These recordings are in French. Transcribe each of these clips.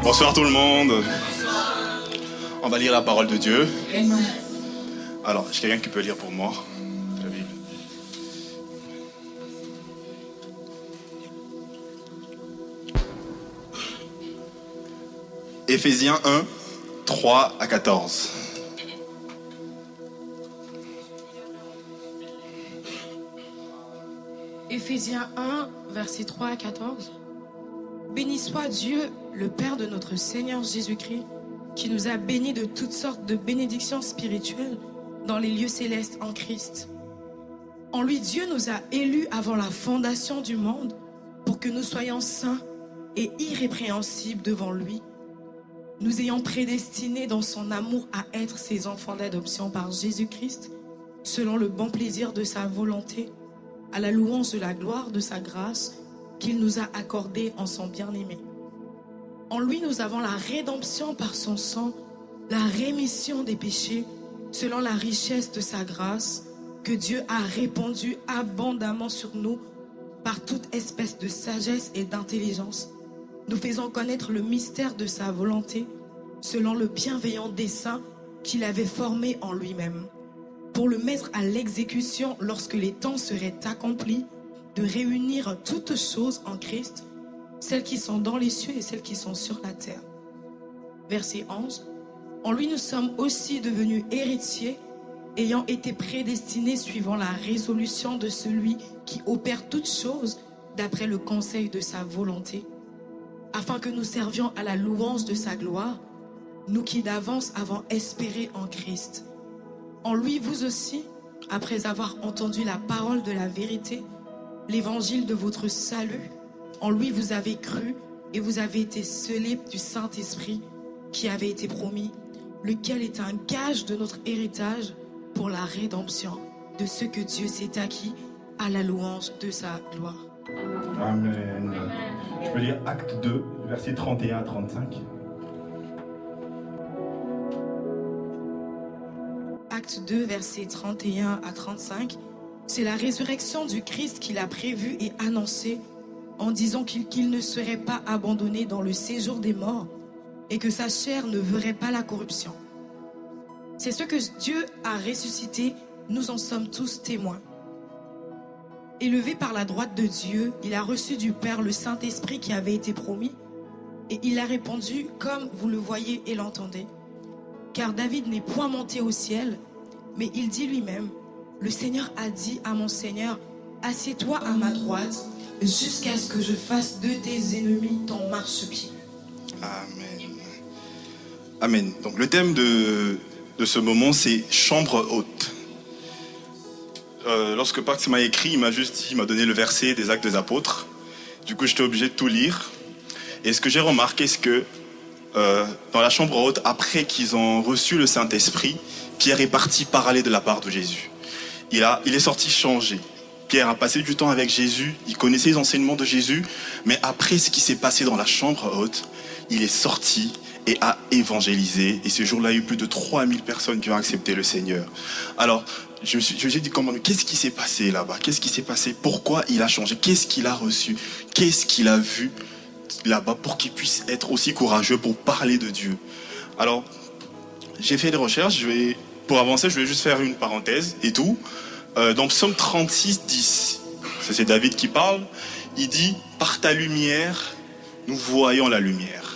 Bonsoir tout le monde. On va lire la parole de Dieu. Alors, j'ai quelqu'un qui peut lire pour moi la Bible. Éphésiens 1, 3 à 14. Éphésiens 1, versets 3 à 14. Béni soit Dieu, le Père de notre Seigneur Jésus-Christ, qui nous a bénis de toutes sortes de bénédictions spirituelles dans les lieux célestes en Christ. En lui, Dieu nous a élus avant la fondation du monde pour que nous soyons saints et irrépréhensibles devant lui, nous ayant prédestinés dans son amour à être ses enfants d'adoption par Jésus-Christ, selon le bon plaisir de sa volonté, à la louange de la gloire de sa grâce qu'il nous a accordée en son bien-aimé. En lui, nous avons la rédemption par son sang, la rémission des péchés, selon la richesse de sa grâce, que Dieu a répandue abondamment sur nous par toute espèce de sagesse et d'intelligence, nous faisant connaître le mystère de sa volonté, selon le bienveillant dessein qu'il avait formé en lui-même, pour le mettre à l'exécution lorsque les temps seraient accomplis, de réunir toutes choses en Christ, celles qui sont dans les cieux et celles qui sont sur la terre. Verset 11. En lui nous sommes aussi devenus héritiers, ayant été prédestinés suivant la résolution de celui qui opère toutes choses d'après le conseil de sa volonté, afin que nous servions à la louange de sa gloire, nous qui d'avance avons espéré en Christ. En lui, vous aussi, après avoir entendu la parole de la vérité, l'évangile de votre salut, en lui vous avez cru et vous avez été scellés du Saint-Esprit qui avait été promis, lequel est un gage de notre héritage pour la rédemption de ce que Dieu s'est acquis à la louange de sa gloire. Amen. Je peux lire Acte 2, versets 31 à 35. Acte 2, versets 31 à 35. C'est la résurrection du Christ qu'il a prévue et annoncée en disant qu'il ne serait pas abandonné dans le séjour des morts et que sa chair ne verrait pas la corruption. C'est ce que Dieu a ressuscité, nous en sommes tous témoins. Élevé par la droite de Dieu, il a reçu du Père le Saint-Esprit qui avait été promis et il a répondu comme vous le voyez et l'entendez. Car David n'est point monté au ciel, mais il dit lui-même, le Seigneur a dit à mon Seigneur, assieds-toi à ma droite jusqu'à ce que je fasse de tes ennemis ton marchepied. Amen. Amen. Donc le thème de ce moment, c'est chambre haute. Lorsque Pax m'a écrit, il m'a donné le verset des Actes des Apôtres. Du coup, j'étais obligé de tout lire. Et ce que j'ai remarqué, c'est que dans la chambre haute, après qu'ils ont reçu le Saint-Esprit, Pierre est parti parler de la part de Jésus. Il est sorti changé. Pierre a passé du temps avec Jésus, il connaissait les enseignements de Jésus, mais après ce qui s'est passé dans la chambre haute, il est sorti et a évangélisé. Et ce jour-là, il y a eu plus de 3000 personnes qui ont accepté le Seigneur. Alors, je me suis dit, comment, qu'est-ce qui s'est passé là-bas? Qu'est-ce qui s'est passé? Pourquoi il a changé? Qu'est-ce qu'il a reçu? Qu'est-ce qu'il a vu là-bas pour qu'il puisse être aussi courageux pour parler de Dieu? Alors, j'ai fait des recherches. Pour avancer, je vais juste faire une parenthèse et tout. Dans Psaume 36, 10, c'est David qui parle. Il dit, par ta lumière, nous voyons la lumière.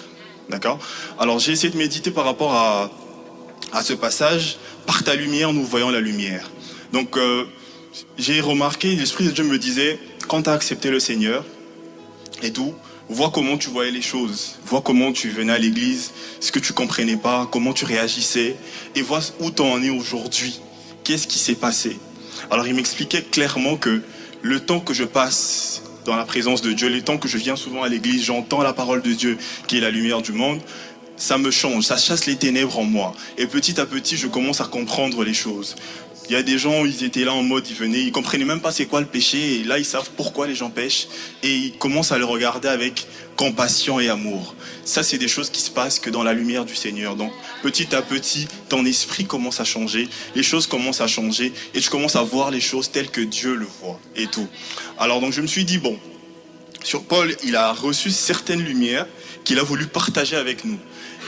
D'accord? Alors, j'ai essayé de méditer par rapport à ce passage. Par ta lumière, nous voyons la lumière. Donc, j'ai remarqué, l'Esprit de Dieu me disait, quand tu as accepté le Seigneur et tout, vois comment tu voyais les choses, vois comment tu venais à l'église, ce que tu comprenais pas, comment tu réagissais, et vois où tu en es aujourd'hui. Qu'est-ce qui s'est passé? Alors il m'expliquait clairement que le temps que je passe dans la présence de Dieu, le temps que je viens souvent à l'église, j'entends la parole de Dieu qui est la lumière du monde, ça me change, ça chasse les ténèbres en moi. Et petit à petit, je commence à comprendre les choses. Il y a des gens, ils étaient là en mode, ils venaient, ils comprenaient même pas c'est quoi le péché, et là ils savent pourquoi les gens pêchent, et ils commencent à le regarder avec compassion et amour. Ça, c'est des choses qui se passent que dans la lumière du Seigneur. Donc, petit à petit, ton esprit commence à changer, les choses commencent à changer, et tu commences à voir les choses telles que Dieu le voit, et tout. Alors, donc, je me suis dit, bon, sur Paul, il a reçu certaines lumières qu'il a voulu partager avec nous.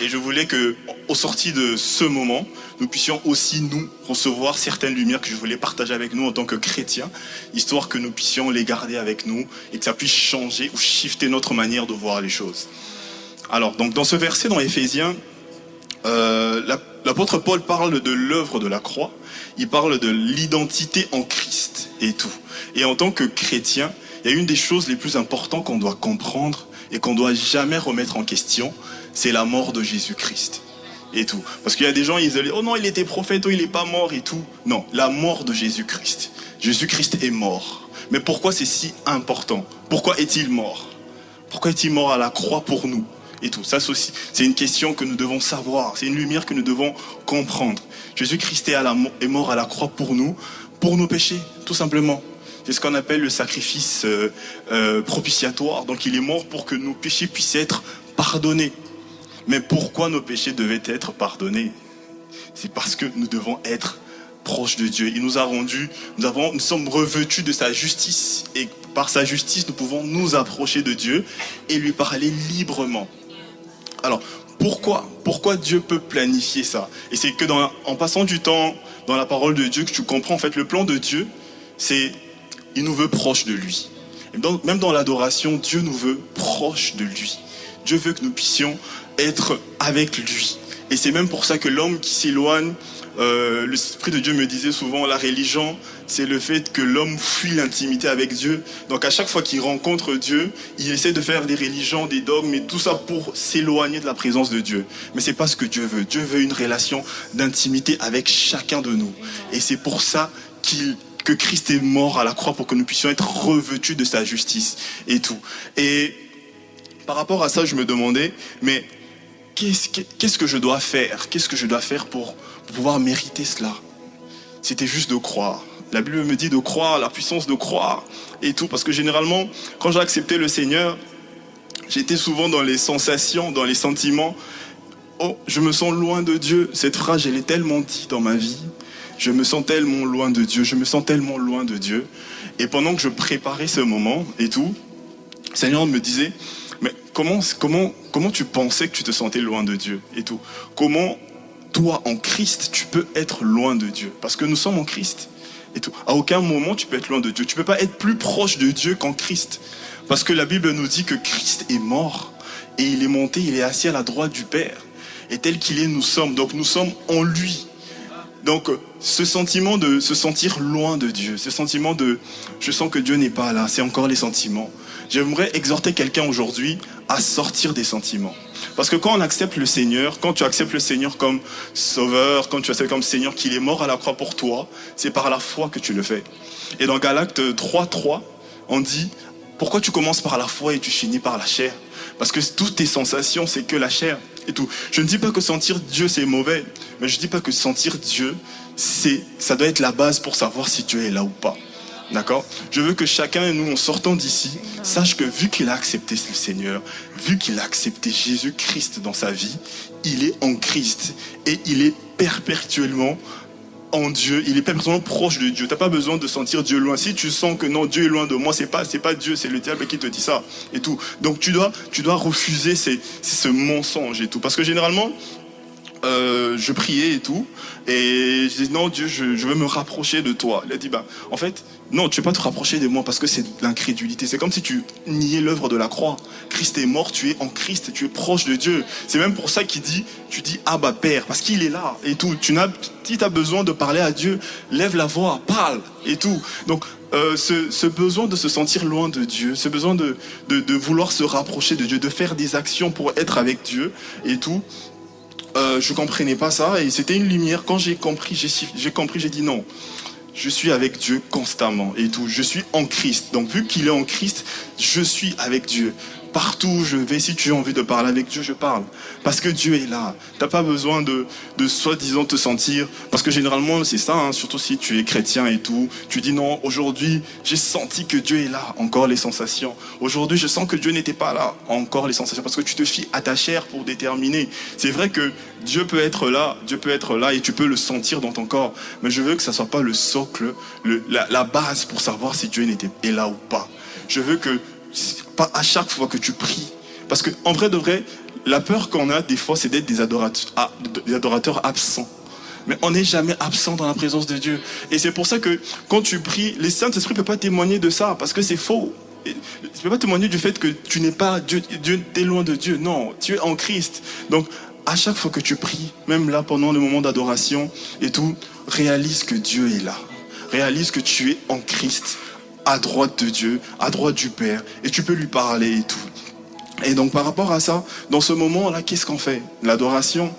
Et je voulais que, au sorti de ce moment, nous puissions aussi, nous, recevoir certaines lumières que je voulais partager avec nous en tant que chrétiens, histoire que nous puissions les garder avec nous et que ça puisse changer ou shifter notre manière de voir les choses. Alors, donc, dans ce verset, dans Éphésiens, l'apôtre Paul parle de l'œuvre de la croix, il parle de l'identité en Christ et tout. Et en tant que chrétien, il y a une des choses les plus importantes qu'on doit comprendre et qu'on doit jamais remettre en question, c'est la mort de Jésus-Christ et tout. Parce qu'il y a des gens, ils disent, oh non, il était prophète, oh il n'est pas mort et tout. Non, la mort de Jésus-Christ. Jésus-Christ est mort. Mais pourquoi c'est si important? Pourquoi est-il mort? Pourquoi est-il mort à la croix pour nous et tout? Ça aussi, c'est une question que nous devons savoir. C'est une lumière que nous devons comprendre. Jésus-Christ est mort à la croix pour nous, pour nos péchés, tout simplement. C'est ce qu'on appelle le sacrifice propitiatoire. Donc il est mort pour que nos péchés puissent être pardonnés. Mais pourquoi nos péchés devaient être pardonnés? C'est parce que nous devons être proches de Dieu. Il nous a rendus, nous sommes revêtus de sa justice. Et par sa justice, nous pouvons nous approcher de Dieu et lui parler librement. Alors, pourquoi Dieu peut planifier ça? Et c'est que en passant du temps dans la parole de Dieu que tu comprends, en fait, le plan de Dieu, c'est il nous veut proche de lui. Et donc, même dans l'adoration, Dieu nous veut proche de lui. Dieu veut que nous puissions être avec lui. Et c'est même pour ça que l'homme qui s'éloigne, l'Esprit de Dieu me disait souvent, la religion, c'est le fait que l'homme fuit l'intimité avec Dieu. Donc à chaque fois qu'il rencontre Dieu, il essaie de faire des religions, des dogmes, et tout ça pour s'éloigner de la présence de Dieu. Mais c'est pas ce que Dieu veut. Dieu veut une relation d'intimité avec chacun de nous. Et c'est pour ça que Christ est mort à la croix, pour que nous puissions être revêtus de sa justice et tout. Et par rapport à ça, je me demandais, mais qu'est-ce que je dois faire? Qu'est-ce que je dois faire pour pouvoir mériter cela? C'était juste de croire. La Bible me dit de croire, la puissance de croire et tout. Parce que généralement, quand j'ai accepté le Seigneur, j'étais souvent dans les sensations, dans les sentiments. Oh, je me sens loin de Dieu. Cette phrase, je l'ai tellement dit dans ma vie. Je me sens tellement loin de Dieu. Je me sens tellement loin de Dieu. Et pendant que je préparais ce moment et tout, le Seigneur me disait, mais comment tu pensais que tu te sentais loin de Dieu et tout? Comment toi, en Christ, tu peux être loin de Dieu? Parce que nous sommes en Christ et tout. À aucun moment, tu peux être loin de Dieu. Tu peux pas être plus proche de Dieu qu'en Christ. Parce que la Bible nous dit que Christ est mort et il est monté, il est assis à la droite du Père. Et tel qu'il est, nous sommes. Donc nous sommes en lui. Donc ce sentiment de se sentir loin de Dieu, ce sentiment de je sens que Dieu n'est pas là, c'est encore les sentiments. J'aimerais exhorter quelqu'un aujourd'hui à sortir des sentiments. Parce que quand on accepte le Seigneur, quand tu acceptes le Seigneur comme sauveur, quand tu acceptes comme Seigneur qu'il est mort à la croix pour toi, c'est par la foi que tu le fais. Et dans Galates 3:3, on dit, pourquoi tu commences par la foi et tu finis par la chair? Parce que toutes tes sensations, c'est que la chair et tout. Je ne dis pas que sentir Dieu, c'est mauvais, mais je ne dis pas que sentir Dieu, ça doit être la base pour savoir si Dieu est là ou pas. D'accord? Je veux que chacun de nous, en sortant d'ici, sache que vu qu'il a accepté le Seigneur, vu qu'il a accepté Jésus-Christ dans sa vie, il est en Christ et il est perpétuellement en Dieu, il est perpétuellement proche de Dieu. Tu n'as pas besoin de sentir Dieu loin. Si tu sens que non, Dieu est loin de moi, c'est pas Dieu, c'est le diable qui te dit ça et tout. Donc tu dois refuser ce mensonge et tout. Parce que généralement, je priais et tout, et je dis non Dieu, je veux me rapprocher de toi. Il a dit en fait non, tu ne veux pas te rapprocher de moi parce que c'est de l'incrédulité. C'est comme si tu niais l'œuvre de la croix. Christ est mort, tu es en Christ, tu es proche de Dieu. C'est même pour ça qu'il dit, tu dis Abba Père, parce qu'il est là et tout. Si tu as besoin de parler à Dieu, lève la voix, parle et tout. Donc ce besoin de se sentir loin de Dieu, ce besoin de vouloir se rapprocher de Dieu, de faire des actions pour être avec Dieu et tout, je comprenais pas ça, et c'était une lumière. Quand j'ai compris, j'ai dit non, je suis avec Dieu constamment et tout. Je suis en Christ. Donc vu qu'il est en Christ, je suis avec Dieu. Partout où je vais, si tu as envie de parler avec Dieu, je parle. Parce que Dieu est là. Tu n'as pas besoin de soi-disant te sentir. Parce que généralement, c'est ça, hein, surtout si tu es chrétien et tout. Tu dis non, aujourd'hui, j'ai senti que Dieu est là. Encore les sensations. Aujourd'hui, je sens que Dieu n'était pas là. Encore les sensations. Parce que tu te fies à ta chair pour déterminer. C'est vrai que Dieu peut être là et tu peux le sentir dans ton corps. Mais je veux que ça ne soit pas le socle, la base pour savoir si Dieu est là ou pas. Je veux que pas à chaque fois que tu pries. Parce que en vrai de vrai, la peur qu'on a des fois, c'est d'être des adorateurs absents. Mais on n'est jamais absent dans la présence de Dieu. Et c'est pour ça que quand tu pries, les Saint-Esprit ne peut pas témoigner de ça, parce que c'est faux. Il ne peut pas témoigner du fait que tu n'es pas Dieu, t'es loin de Dieu. Non, tu es en Christ. Donc, à chaque fois que tu pries, même là pendant le moment d'adoration et tout, réalise que Dieu est là. Réalise que tu es en Christ, à droite de Dieu, à droite du Père, et tu peux lui parler et tout. Et donc par rapport à ça, dans ce moment-là, qu'est-ce qu'on fait? L'adoration,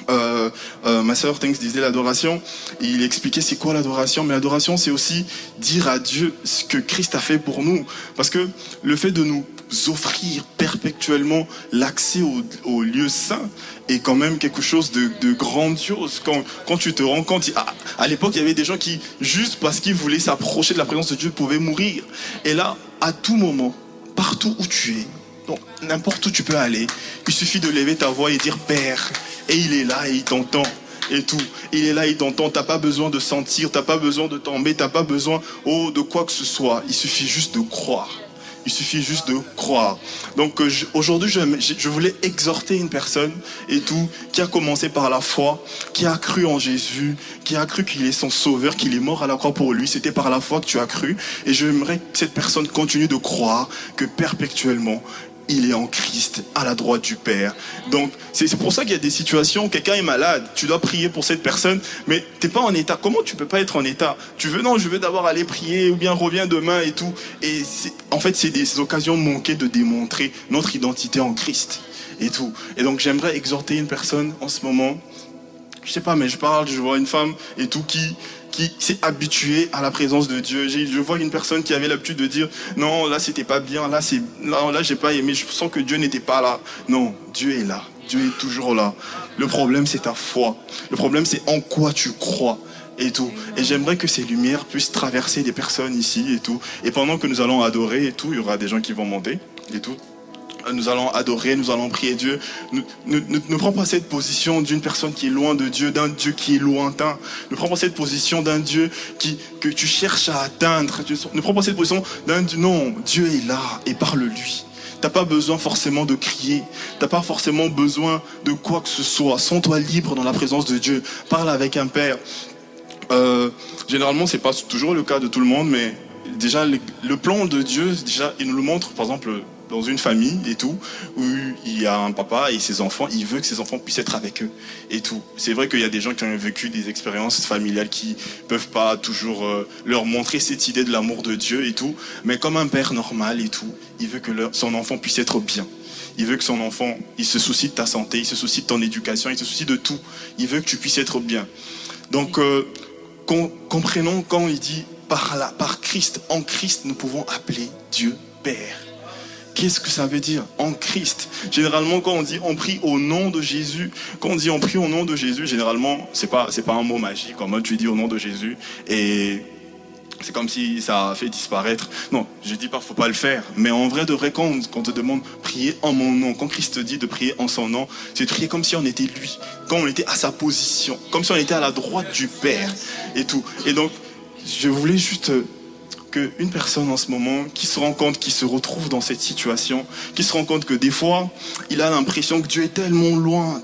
ma sœur Tanks disait l'adoration, il expliquait c'est quoi l'adoration, mais l'adoration c'est aussi dire à Dieu ce que Christ a fait pour nous, parce que le fait de nous offrir perpétuellement l'accès au lieu saint est quand même quelque chose de grandiose. Quand tu te rends compte, à l'époque il y avait des gens qui, juste parce qu'ils voulaient s'approcher de la présence de Dieu, pouvaient mourir. Et là, à tout moment, partout où tu es, donc n'importe où tu peux aller, il suffit de lever ta voix et dire Père, et il est là et il t'entend et tout. Il est là, il t'entend, t'as pas besoin de sentir, t'as pas besoin de tomber, t'as pas besoin de quoi que ce soit. Il suffit juste de croire. Il suffit juste de croire. Donc aujourd'hui, je voulais exhorter une personne et tout, qui a commencé par la foi, qui a cru en Jésus, qui a cru qu'il est son sauveur, qu'il est mort à la croix pour lui. C'était par la foi que tu as cru. Et j'aimerais que cette personne continue de croire que perpétuellement, il est en Christ, à la droite du Père. Donc, c'est pour ça qu'il y a des situations où quelqu'un est malade, tu dois prier pour cette personne, mais t'es pas en état. Comment tu peux pas être en état? Tu veux, non, je veux d'abord aller prier, ou bien reviens demain et tout. Et en fait, c'est des occasions manquées de démontrer notre identité en Christ et tout. Et donc, j'aimerais exhorter une personne en ce moment. Je sais pas, mais je vois une femme et tout qui s'est habituée à la présence de Dieu. Je vois une personne qui avait l'habitude de dire non, là c'était pas bien, là j'ai pas aimé, je sens que Dieu n'était pas là. Non, Dieu est là, Dieu est toujours là. Le problème c'est ta foi. Le problème c'est en quoi tu crois et tout. Et j'aimerais que ces lumières puissent traverser des personnes ici et tout. Et pendant que nous allons adorer et tout, il y aura des gens qui vont monter et tout. Nous allons adorer, nous allons prier Dieu. Ne prends pas cette position d'une personne qui est loin de Dieu, d'un Dieu qui est lointain. Ne prends pas cette position d'un Dieu que tu cherches à atteindre. Ne prends pas cette position d'un Dieu. Non, Dieu est là et parle-lui. T'as pas besoin forcément de crier. T'as pas forcément besoin de quoi que ce soit. Sens-toi libre dans la présence de Dieu. Parle avec un Père. Généralement, c'est pas toujours le cas de tout le monde, mais déjà, le plan de Dieu, déjà, il nous le montre, par exemple, dans une famille et tout, où il y a un papa et ses enfants, il veut que ses enfants puissent être avec eux et tout. C'est vrai qu'il y a des gens qui ont vécu des expériences familiales qui peuvent pas toujours leur montrer cette idée de l'amour de Dieu et tout, mais comme un père normal et tout, il veut que son enfant puisse être bien. Il veut que son enfant, il se soucie de ta santé, il se soucie de ton éducation, il se soucie de tout. Il veut que tu puisses être bien. Donc, comprenons quand il dit par Christ, en Christ, nous pouvons appeler Dieu Père. Qu'est-ce que ça veut dire? En Christ. Généralement, quand on dit on prie au nom de Jésus, quand on dit on prie au nom de Jésus, généralement, c'est pas un mot magique, en mode tu dis au nom de Jésus et c'est comme si ça fait disparaître. Non, je dis pas faut pas le faire, mais en vrai de vrai, quand on te demande prier en mon nom, quand Christ te dit de prier en son nom, c'est de prier comme si on était lui, comme on était à sa position, comme si on était à la droite du Père et tout. Et donc, je voulais juste qu'une personne en ce moment qui se rend compte, qui se retrouve dans cette situation, qui se rend compte que des fois, il a l'impression que Dieu est tellement loin,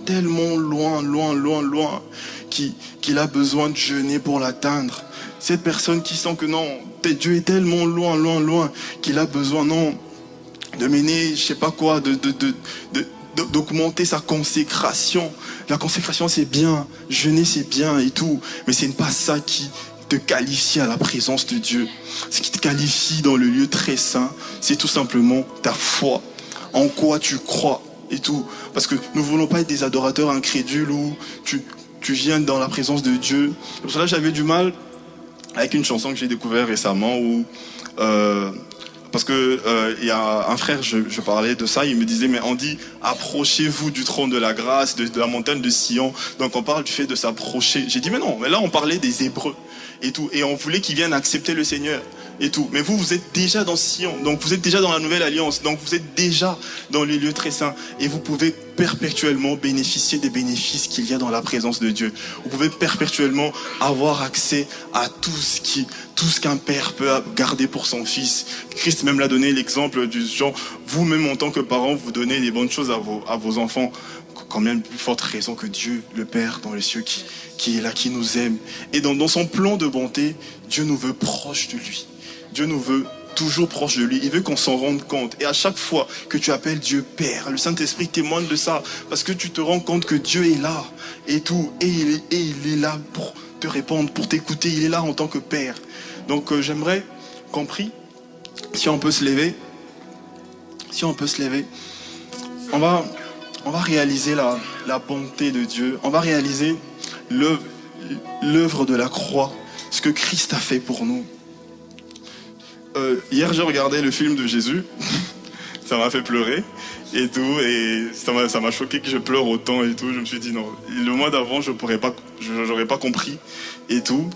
qu'il a besoin de jeûner pour l'atteindre. Cette personne qui sent que non, Dieu est tellement loin, qu'il a besoin, non, de mener, je sais pas quoi, d'augmenter sa consécration. La consécration, c'est bien, jeûner, c'est bien et tout, mais c'est pas ça qui te qualifie à la présence de Dieu. Ce qui te qualifie dans le lieu très saint, c'est tout simplement ta foi, en quoi tu crois et tout. Parce que nous ne voulons pas être des adorateurs incrédules où tu viens dans la présence de Dieu. Pour cela, j'avais du mal avec une chanson que j'ai découverte récemment où parce que il y a un frère, je parlais de ça, il me disait, mais on dit, approchez-vous du trône de la grâce, de la montagne de Sion. Donc on parle du fait de s'approcher. J'ai dit, mais non, mais là on parlait des Hébreux et tout. Et on voulait qu'ils viennent accepter le Seigneur et tout. Mais vous, vous êtes déjà dans Sion, donc vous êtes déjà dans la nouvelle alliance, donc vous êtes déjà dans les lieux très saints. Et vous pouvez perpétuellement bénéficier des bénéfices qu'il y a dans la présence de Dieu. Vous pouvez perpétuellement avoir accès à tout ce qu'un père peut garder pour son fils. Christ même l'a donné l'exemple du genre, vous-même en tant que parents, vous donnez des bonnes choses à vos enfants. Quand même plus forte raison que Dieu, le Père dans les cieux, qui est là, qui nous aime. Et dans son plan de bonté, Dieu nous veut proche de lui. Dieu nous veut toujours proche de lui. Il veut qu'on s'en rende compte. Et à chaque fois que tu appelles Dieu Père, le Saint-Esprit témoigne de ça. Parce que tu te rends compte que Dieu est là et tout. Et il est là pour te répondre, pour t'écouter. Il est là en tant que Père. Donc j'aimerais qu'on prie. Si on peut se lever. Si on peut se lever. On va réaliser la bonté de Dieu. On va réaliser l'œuvre de la croix. Ce que Christ a fait pour nous. Hier, j'ai regardé le film de Jésus. Ça m'a fait pleurer et tout. Et ça m'a choqué que je pleure autant et tout. Je me suis dit non. Le mois d'avant, j'aurais pas compris et tout.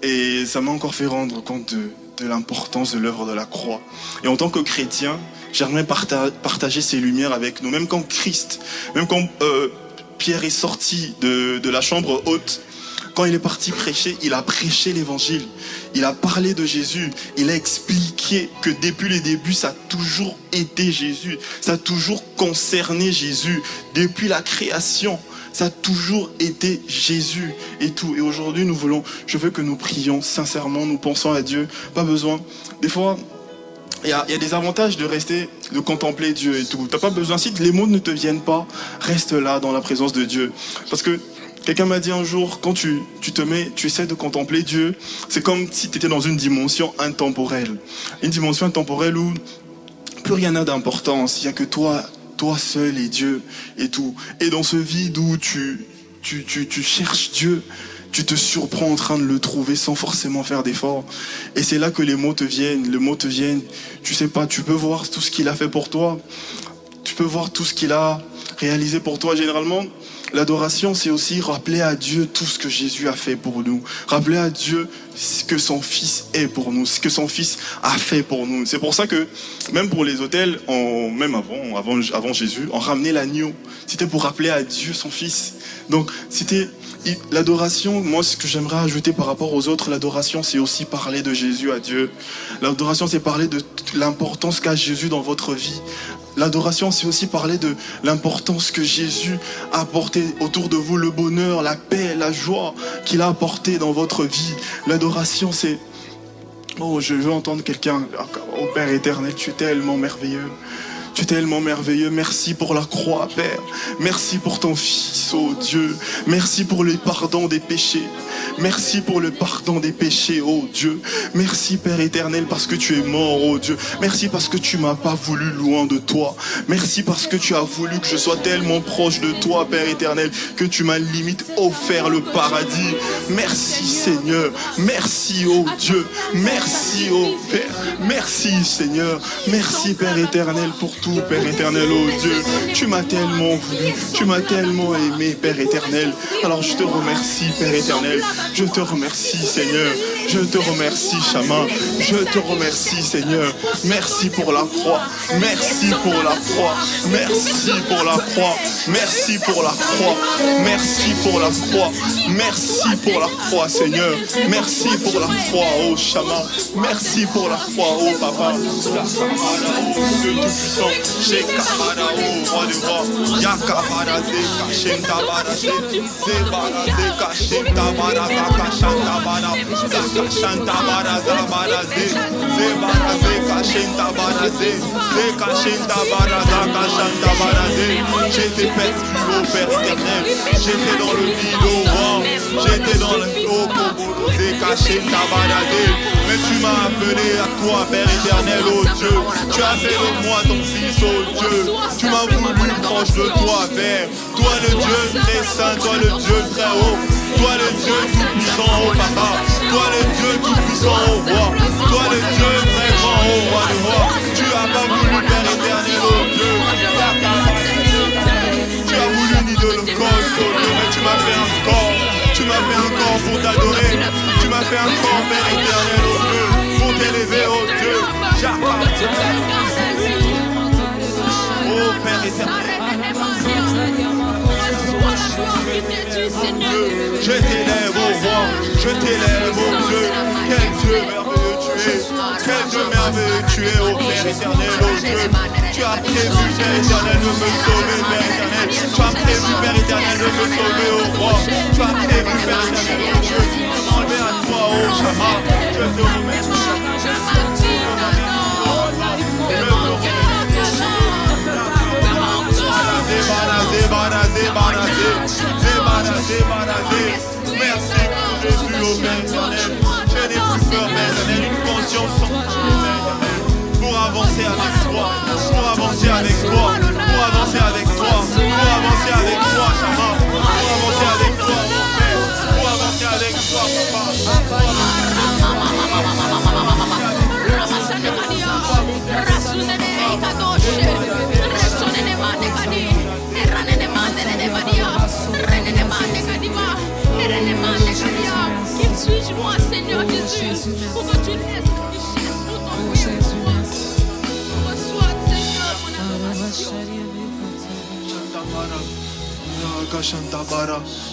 Et ça m'a encore fait rendre compte de l'importance de l'œuvre de la croix. Et en tant que chrétien, j'aimerais partager ces lumières avec nous. Même quand Pierre est sorti de la chambre haute, quand il est parti prêcher, il a prêché l'évangile. Il a parlé de Jésus. Il a expliqué que depuis le début, ça a toujours été Jésus. Ça a toujours concerné Jésus. Depuis la création, ça a toujours été Jésus et tout. Et aujourd'hui, je veux que nous prions sincèrement, nous pensons à Dieu. Pas besoin. Des fois, il y a des avantages de contempler Dieu et tout. T'as pas besoin, si les mots ne te viennent pas, reste là dans la présence de Dieu. Parce que quelqu'un m'a dit un jour, quand tu essaies de contempler Dieu, c'est comme si tu étais dans une dimension intemporelle. Une dimension intemporelle où plus rien n'a d'importance. Il n'y a que toi seul et Dieu et tout. Et dans ce vide où tu cherches Dieu, tu te surprends en train de le trouver sans forcément faire d'efforts. Et c'est là que les mots te viennent. Tu sais pas, tu peux voir tout ce qu'il a fait pour toi. Tu peux voir tout ce qu'il a réalisé pour toi. Généralement, l'adoration, c'est aussi rappeler à Dieu tout ce que Jésus a fait pour nous. Rappeler à Dieu ce que son Fils est pour nous, ce que son Fils a fait pour nous. C'est pour ça que, même pour les autels, même avant Jésus, on ramenait l'agneau. C'était pour rappeler à Dieu son Fils. Donc, c'était l'adoration. Moi, ce que j'aimerais ajouter par rapport aux autres, l'adoration, c'est aussi parler de Jésus à Dieu. L'adoration, c'est parler de l'importance qu'a Jésus dans votre vie. L'adoration, c'est aussi parler de l'importance que Jésus a apporté autour de vous, le bonheur, la paix, la joie qu'il a apporté dans votre vie. L'adoration, c'est... Oh, je veux entendre quelqu'un. Oh Père éternel, tu es tellement merveilleux. Tu es tellement merveilleux. Merci pour la croix, Père. Merci pour ton Fils, oh Dieu. Merci pour le pardon des péchés. Merci pour le pardon des péchés, oh Dieu. Merci, Père éternel, parce que tu es mort, oh Dieu. Merci parce que tu m'as pas voulu loin de toi. Merci parce que tu as voulu que je sois tellement proche de toi, Père éternel, que tu m'as limite offert le paradis. Merci, Seigneur. Merci, oh Dieu. Merci, oh Père. Merci, Seigneur. Merci, Père éternel, pour tout, Père éternel, oh Dieu. Tu m'as tellement voulu. Tu m'as tellement aimé, Père éternel. Alors je te remercie, Père éternel. Je te remercie, Seigneur. Je te remercie, Chama. Je te remercie, Seigneur. Merci pour la croix. Merci pour la croix. Merci pour la croix. Merci pour la croix. Merci pour la croix. Merci pour la croix, Seigneur. Merci pour la croix, oh Chama. Merci pour la croix, oh Papa. Dieu tout-puissant. Shekabara, oh roi du roi. Yakabara, Zeka, Bara, Zebara, Zeka, Bara, Zaka, Shantabara, Zabara, Zebara, Zeka, Shantabara, Zeka, Shantabara, Zaka, Shantabara, j'étais perdu, oh Père éternel. J'étais dans le vide, oh roi. J'étais dans le oh Koboro, Zeka, Shantabara, mais tu m'as appelé à toi, Père éternel, oh Dieu. Tu as fait de moi ton Fils, oh Dieu. Tu m'as voulu proche de toi, Père. Toi le Dieu très saint, toi le Dieu très haut. Toi le Dieu tout-puissant, oh Papa. Toi le Dieu tout-puissant, oh roi. Toi le Dieu très grand, oh roi de roi. fait encore, Père éternel, oh Dieu, pour t'élever, oh Dieu. Oh Père éternel. Je t'élève, oh roi, je t'élève, oh Dieu. Quel Dieu merveilleux tu es. Quel Dieu merveilleux tu es, oh Père éternel, oh Dieu. Tu as prévu, Père éternel, de me sauver, Père éternel. Tu as prévu, Père éternel, de me sauver, oh roi. Tu as prévu, Père éternel, oh Dieu, de m'enlever à toi, oh Shama. Je te remercie. Merci pour Jésus, oh Père éternel. Je n'ai plus peur, Père éternel, une conscience tranquille, Père éternel, pour avancer avec toi, pour avancer avec toi, pour avancer avec toi, pour avancer avec toi, Shama, pour avancer avec toi, mon Père, pour avancer avec toi, Papa. Qui suis-je moi, Seigneur Jésus, pour que tu laisses une richesse pour ton peuple. Reçois, Seigneur, mon adoration.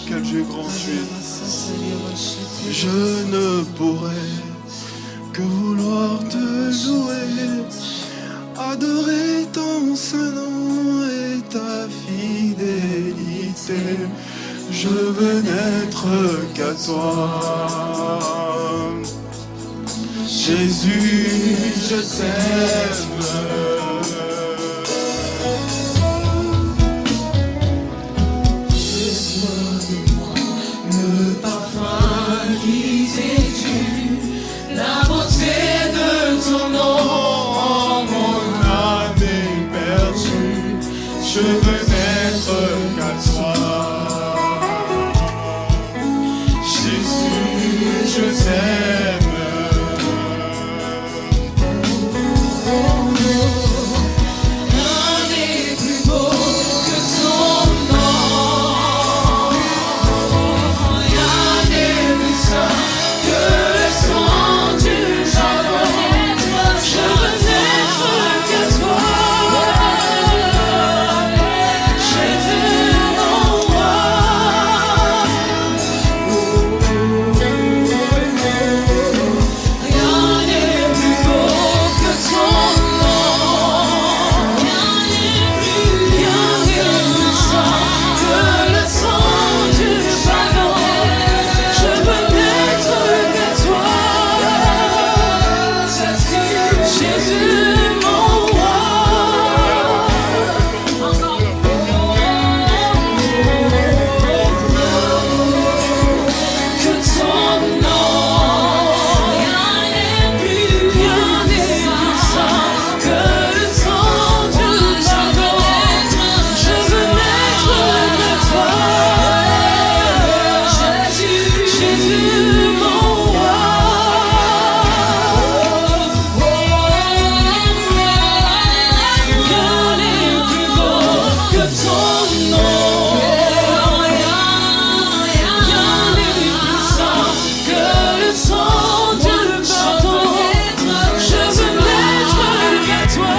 Quel Dieu grand tu es. Je ne pourrais que vouloir te louer, adorer ton saint nom et ta fidélité. Je veux n'être qu'à toi. Jésus, je t'aime. La beauté de ton nom, Mon âme est perdue, je veux n'être qu'à toi. Jésus, je t'aime. rien n'est plus beau que ton nom, rien n'est plus saint que le sang du pardon. Je veux n'être que toi, Jésus mon roi. Rien n'est plus beau que ton nom, rien n'est plus saint que le sang du pardon. Je veux n'être que toi, Jésus mon roi. Que ton nom, rien n'est plus saint que le sang du pardon. Je veux n'être que toi, Jésus mon roi. Rien n'est plus beau que ton nom, rien n'est plus saint que le sang du pardon. Je veux n'être qu'à toi,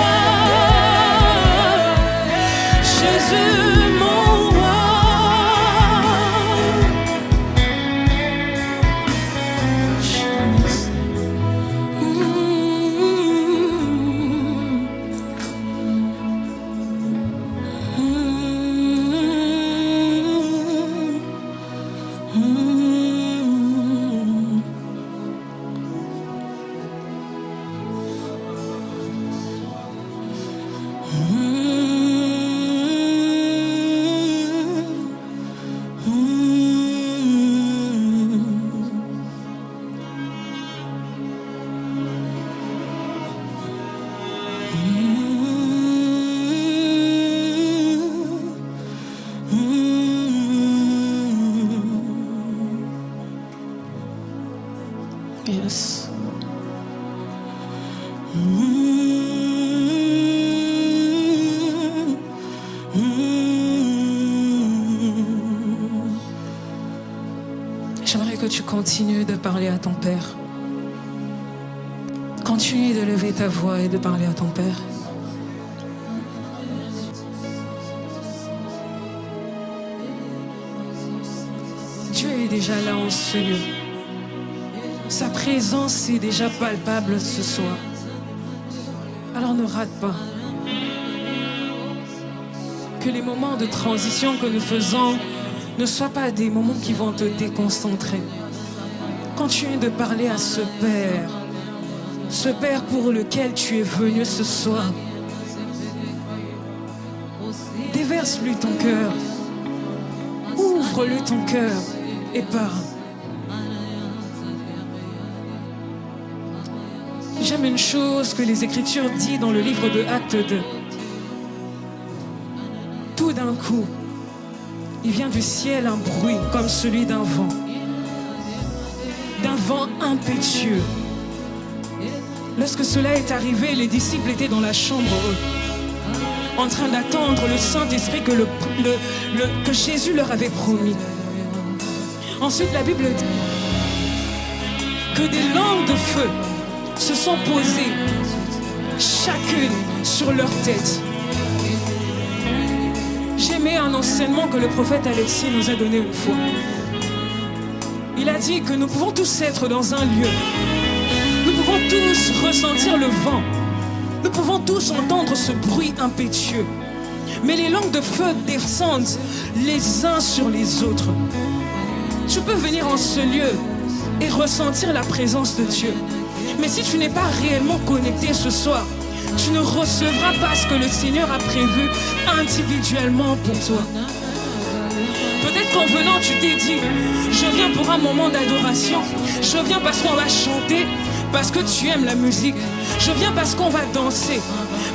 Jésus mon roi. Yes. J'aimerais que tu continues de parler à ton Père. Continue de lever ta voix et de parler à ton Père. Dieu est déjà là en ce lieu. Sa présence est déjà palpable ce soir. Alors ne rate pas. Que les moments de transition que nous faisons ne soient pas des moments qui vont te déconcentrer. Continue de parler à ce Père pour lequel tu es venu ce soir. Déverse-lui ton cœur. Ouvre-lui ton cœur et parle. J'aime une chose que les Écritures disent dans le livre de Actes 2. Tout d'un coup, il vient du ciel un bruit comme celui d'un vent impétueux. Lorsque cela est arrivé, les disciples étaient dans la chambre, en train d'attendre le Saint-Esprit que Jésus leur avait promis. Ensuite, la Bible dit que des langues de feu se sont posées, chacune sur leur tête. J'aimais un enseignement que le prophète Alexis nous a donné une fois. Il a dit que nous pouvons tous être dans un lieu. Nous pouvons tous ressentir le vent. Nous pouvons tous entendre ce bruit impétueux. Mais les langues de feu descendent les uns sur les autres. Tu peux venir en ce lieu et ressentir la présence de Dieu. Mais si tu n'es pas réellement connecté ce soir, tu ne recevras pas ce que le Seigneur a prévu individuellement pour toi. Peut-être qu'en venant, tu t'es dit, je viens pour un moment d'adoration, je viens parce qu'on va chanter, parce que tu aimes la musique, je viens parce qu'on va danser.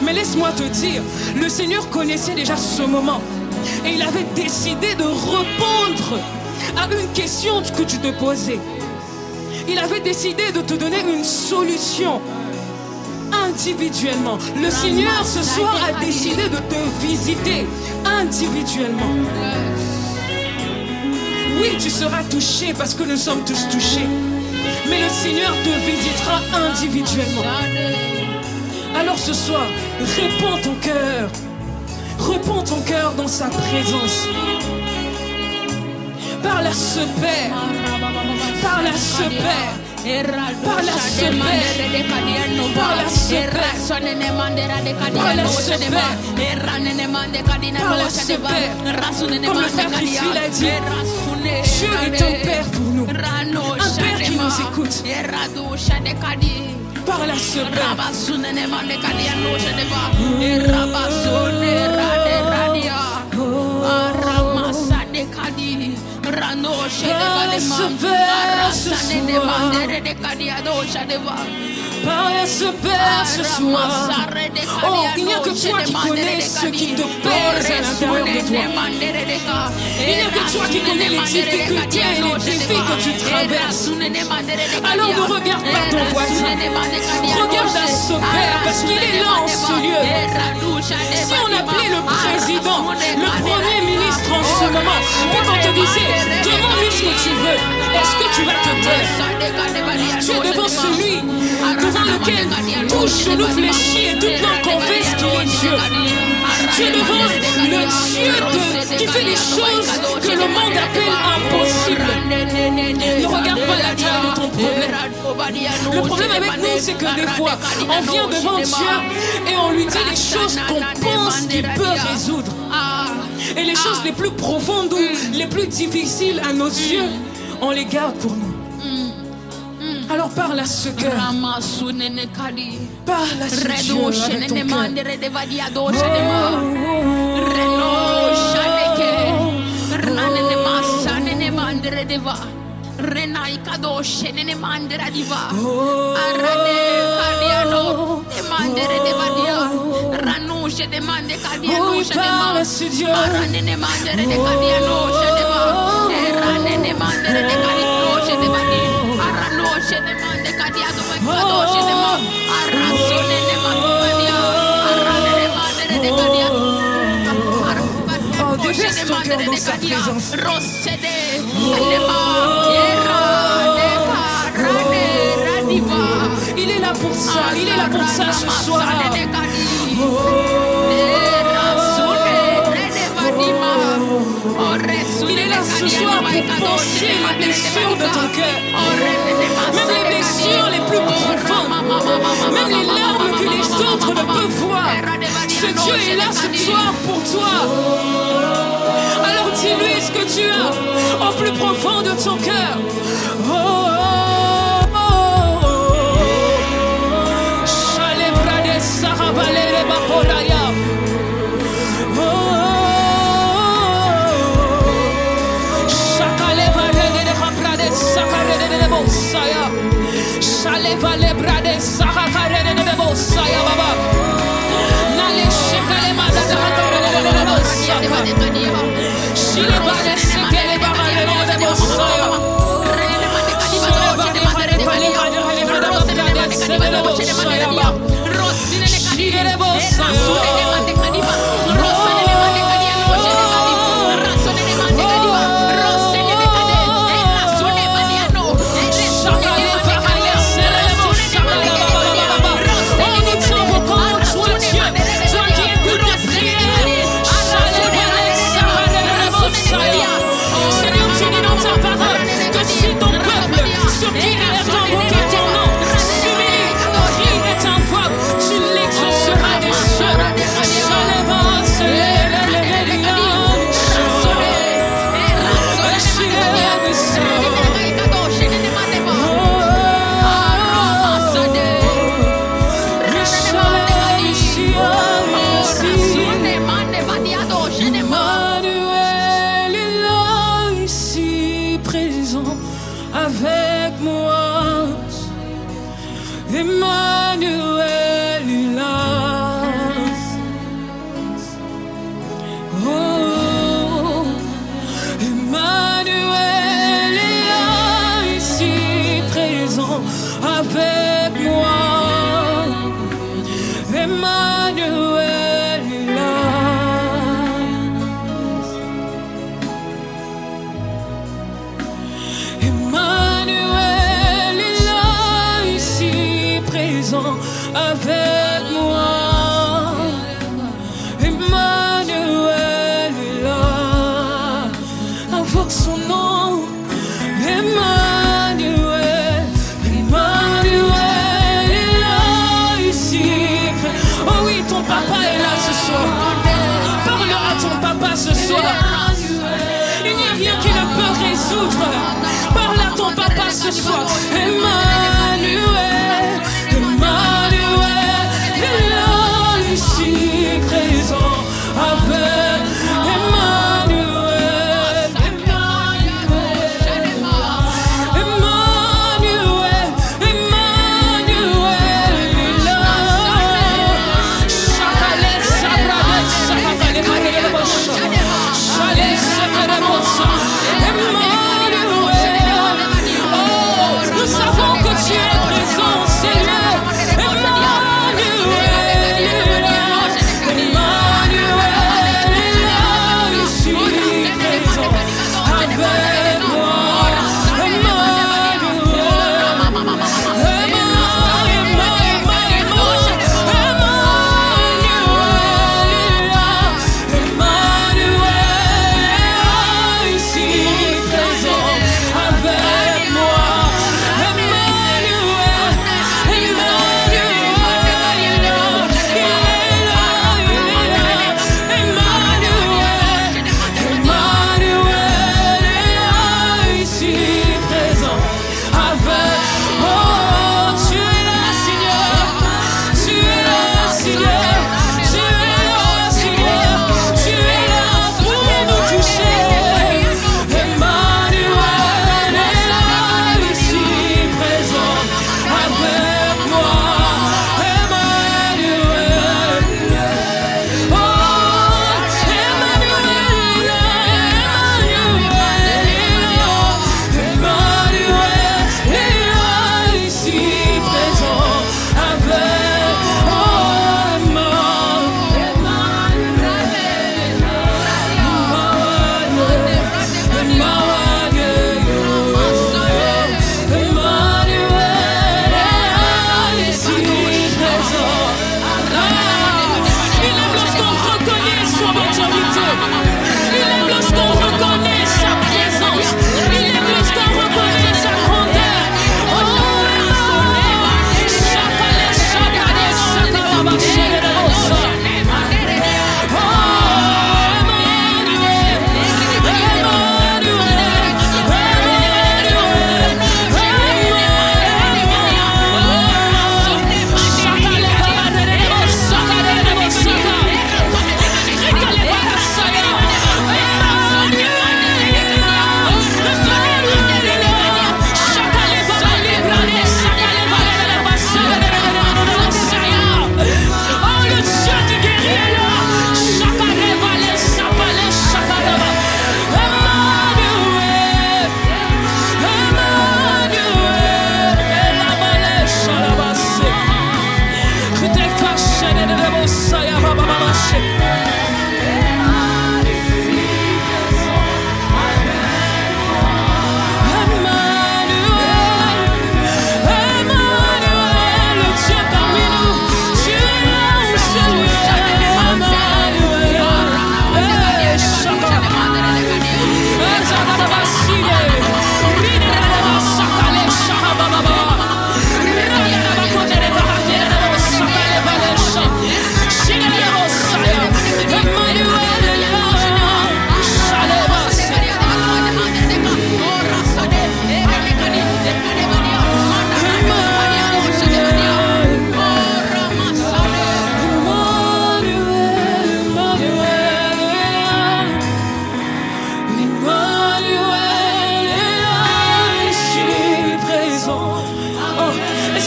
Mais laisse-moi te dire, le Seigneur connaissait déjà ce moment et il avait décidé de répondre à une question que tu te posais. Il avait décidé de te donner une solution individuellement. Le Seigneur ce soir a décidé de te visiter individuellement. Oui, tu seras touché parce que nous sommes tous touchés. Mais le Seigneur te visitera individuellement. Alors ce soir, réponds ton cœur. Réponds ton cœur dans sa présence. Parle à ce Père. Parle à ce Père. Parle à ce Père. Parle à ce Père. Parle à ce Père. Parle à ce Père. Comme le frère Christy l'a dit, Dieu est un Père pour nous. Un Père qui nous écoute. Parle à ce Père. Parle à ce Père ce soir. Oh, il n'y a que toi qui connais ce qui te pèse à l'intérieur de toi. Il n'y a que toi qui connais les difficultés et les défis que tu traverses. Alors ne regarde pas ton voisin. Regarde à ce Père parce qu'il est là en ce lieu. Si on appelait le président, le premier ministre en ce moment, puis qu'on te disait, demande-lui ce que tu veux, est-ce que tu vas te taire? Tu es devant celui devant lequel tout genou fléchit et toute langue confesse qu'il est Dieu. Tu es devant le Dieu qui fait les choses que le monde appelle impossibles. Ne regarde pas la taille de ton problème. Le problème avec nous, c'est que des fois, on vient devant Dieu et on lui dit les choses qu'on pense qu'il peut résoudre. Et les choses les plus profondes ou les plus difficiles à nos yeux, on les garde pour nous. Alors parle à ce cœur. Parle à ce Dieu avec ton cœur. Renai kadoshe nene mandera diva arane kadiano e mandere de vadia ranushe de mande kadiano de arane ne mandere de kadiano de va arane ne mandere de kadiano de vadia aranoshe de mande kadiano kadoshe de ma arasone ne mandia arane ne mandere de kadiano. Oh, déverse ton cœur dans sa présence. Rossede, Alema, Era. ça. Il est là pour ça ce soir. Il est là ce soir pour pencher les blessures de ton cœur. Même les blessures les plus profondes. Même les larmes que les autres ne peuvent voir. Ce Dieu est là ce soir pour toi. Alors dis-lui ce que tu as au plus profond de ton cœur. Parle à ton papa ce soir. Emmanuel, Emmanuel, il est là ici présent avec Emmanuel, Emmanuel, Emmanuel, Emmanuel, il est là. Chakalet, Sabradet, Sakakalet, Madelebocha, Chalet, Sakarabocha.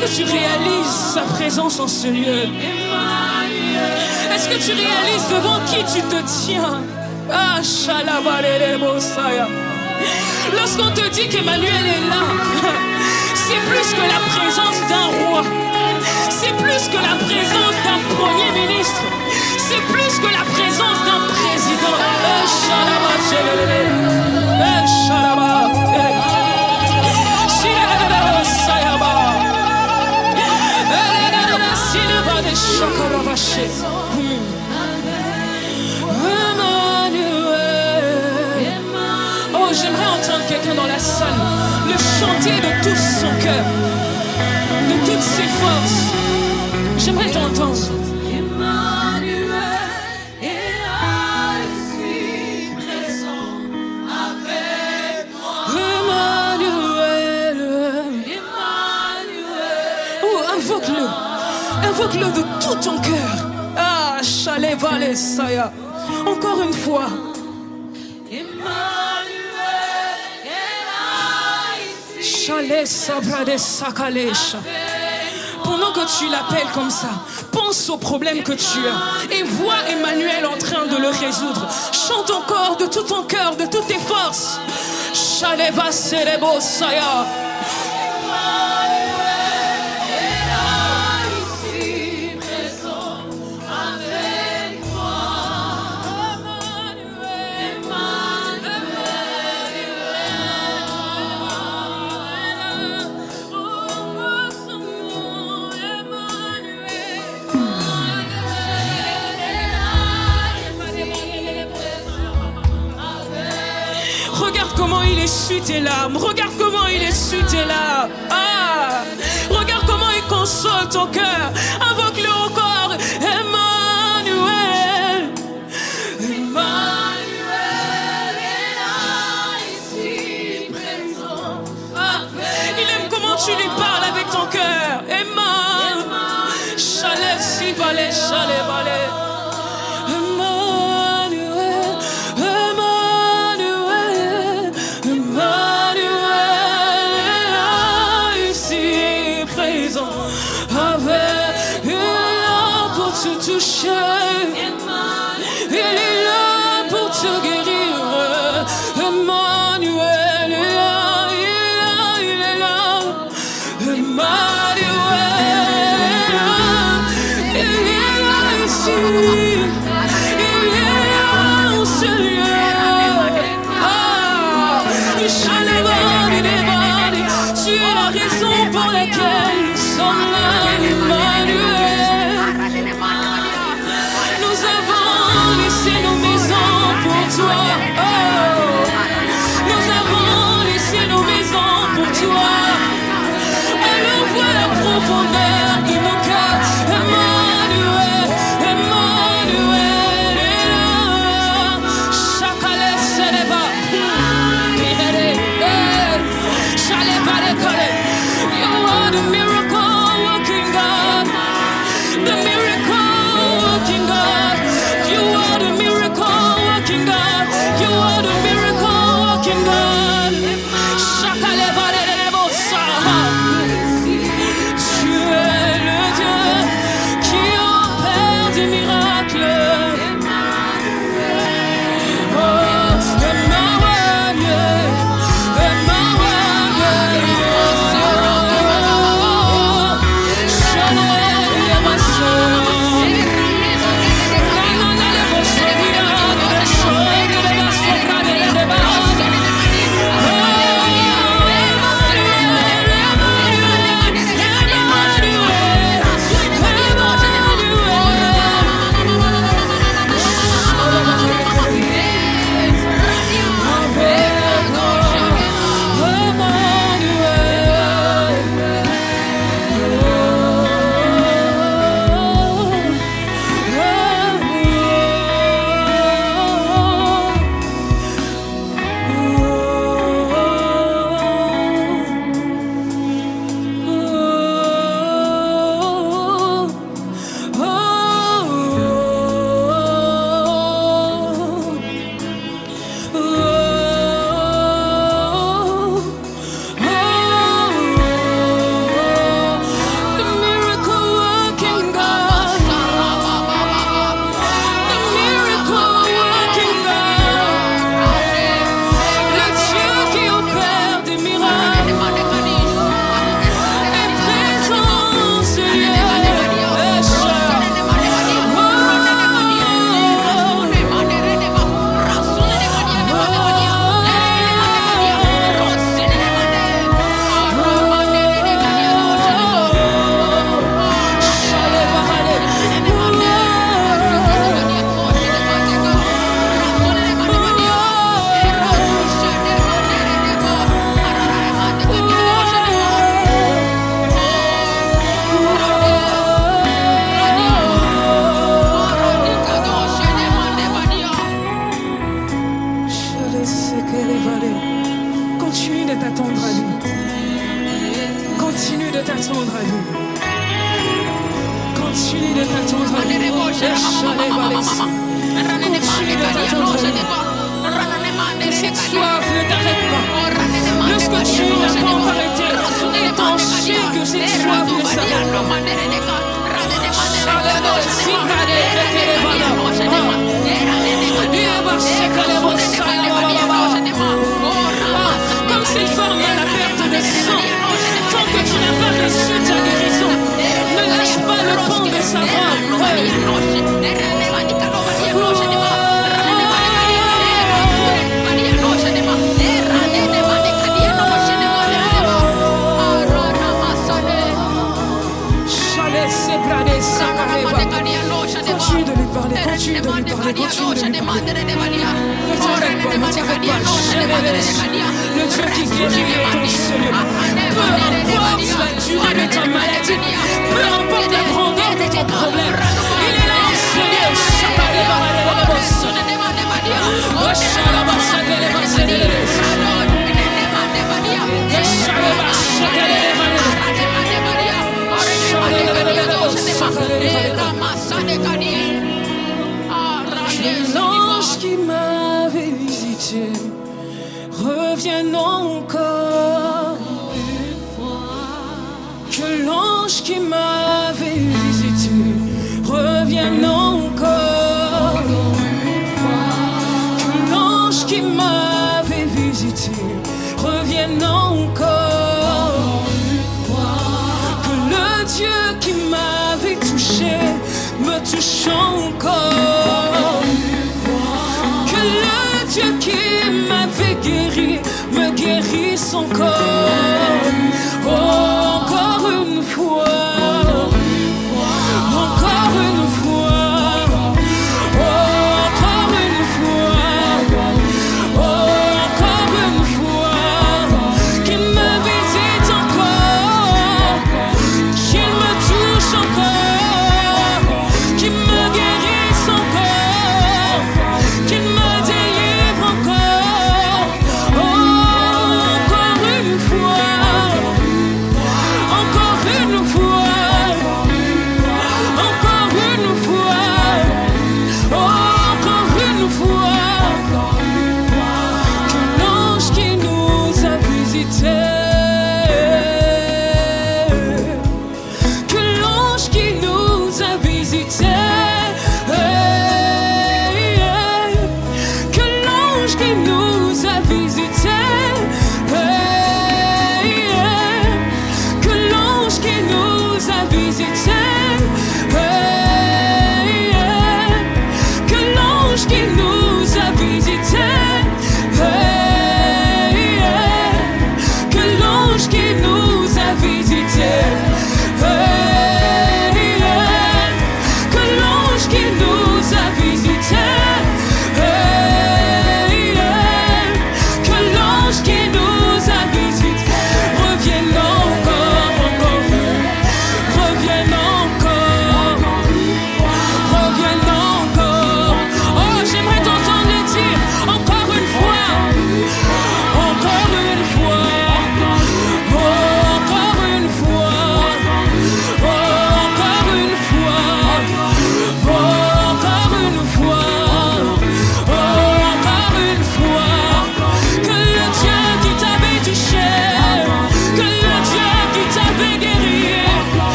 Est-ce que tu réalises sa présence en ce lieu? Est-ce que tu réalises devant qui tu te tiens? Ah, Shalabalelebosaya. Lorsqu'on te dit qu'Emmanuel est là, c'est plus que la présence d'un roi. C'est plus que la présence d'un premier ministre. C'est plus que la présence d'un président. Oh, j'aimerais entendre quelqu'un dans la salle le chanter de tout son cœur, de toutes ses forces. J'aimerais t'entendre. Invoque-le de tout ton cœur. Ah, Chalevale Saya. Encore une fois. Chale Sabrade Sakalesha. Pendant que tu l'appelles comme ça, pense aux problèmes que tu as et vois Emmanuel en train de le résoudre. Chante encore de tout ton cœur, de toutes tes forces. Chaleva Serebo Saya. Regarde comment il essuie tes larmes. Regarde comment il essuie tes larmes. Ah, regarde comment il console ton cœur. Invoque-le encore. Emmanuel. Emmanuel est là ici présent. Ah, il aime comment tu lui parles avec ton cœur. Emmanuel. Chalet si balai, chalet balai. Il est là pour te guérir. Emmanuel est là, il est là. Emmanuel est là, il est là ici. Il est là en ce lieu. Ah, tu es la raison pour laquelle nous sommes là, Emmanuel. Nos maisons pour toi. Oh, nous avons laissé nos maisons pour toi. Alors vois la profondeur de nos cœurs. Emmanuel, Emmanuel est là. Chakale Sereva. You are the miracle working God. de t'attendre à lui. Continue de t'attendre à lui. Continue de t'attendre à lui. Que cette soif ne t'arrête pas. Lorsque tu n'as pas encore été étanché, que cette soif ne s'arrête pas. Comme s'il formait la perte de sang. Tant que tu n'as pas reçu ta guérison, ne lâche pas le pont de sa robe. Continue de lui parler, continue de lui parler, continue de lui parler. Ne t'arrête pas, ne t'arrête pas. Le Dieu qui guérit est ton Seigneur. Peu importe la durée de ta maladie, peu importe la grandeur de ton problème, il est là, Seigneur. Que l'ange qui m'avait visité revienne encore une fois. Que l'ange qui m'avait visité revienne encore une fois. Que l'ange qui m'avait visité revienne encore une fois. Que le Dieu qui m'avait touché me touche encore. Que le Dieu qui m'avait guéri me guérisse encore.